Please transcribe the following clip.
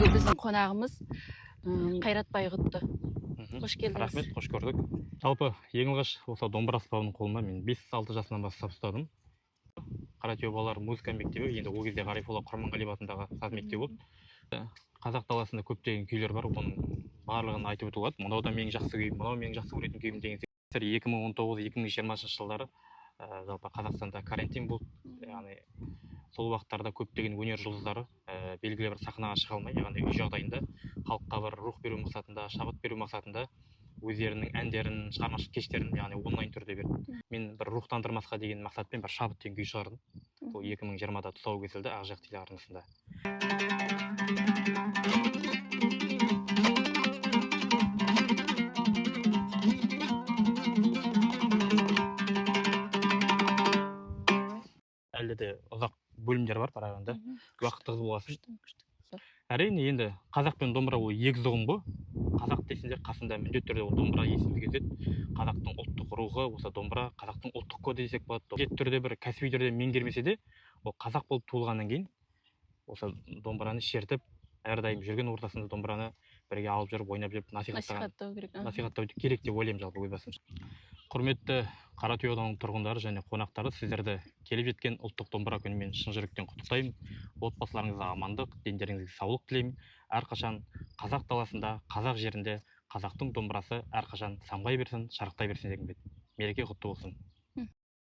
бүгінгі біздің қонағымыз Қайрат Байғұтты. Қош келдіңіз. Рахмет, қош көрдік. Жалпы ең алғаш осы домбыра аспабын қолыма мен 5-6 жасынан бастап ұстадым. Қаратөбе балалар музыка мектебі, енді ол кезде Ғарифолла Құрманғалиев атындағы саз мектебі болды. Қазақ даласында көптеген күйлер бар, оның барлығын айтып өтуге болады. Мынау да менің жақсы күйім, мынау менің жақсы көретін күйім деген секілді. 2019-2020 жылдары жалпы Қазақстанда карантин болды. Яғни сол уақыттарда көптеген өнер жұлдыздары белгілі бір сахнаға шыға алмай, яғни үй жағдайында халыққа бір рух беру мақсатында, шабыт беру мақсатында өздерінің әндерін, шығармашылық кештерін, яғни онлайн түрде берді. Мен бір рухтандырмасқа деген мақсатпен бір шабыт деген күй шығардым. Бұл 2020-да тұсауы кесілді Ақжайық телеарнасында. Әлде де ұзақ бөлімдер бар қарағанда. Уақыт тығыз болғасын. Әрине, енді қазақ пен домбыра ол екі ұғым ғой. Қазақ десеңдер қасында міндетті түрде домбыра есімізге келеді. Қазақтың ұлттық рухы осы домбыра, қазақтың ұлттық коды десек болады. Міндетті түрде бір кәсіби түрде меңгермесе де, ол қазақ болып туылғаннан кейін осы домбыраны шертіп, әрдайым жүрген ортасында домбыраны бірге алып жүріп, ойнап жүріп, насихаттау керек деп ойлаймын жалпы өз басым. Құрметті Қаратөбе ауданының тұрғындары және қонақтары, сіздерді келіп жеткен ұлттық домбыра күнімен шын жүректен құттықтаймын. Отбасыларыңызға амандық, дендеріңізге саулық тілеймін. Әрқашан қазақ даласында, қазақ жерінде қазақтың домбырасы әрқашан самғай берсін, шарықтай берсін дегім келеді. Мереке құтты болсын.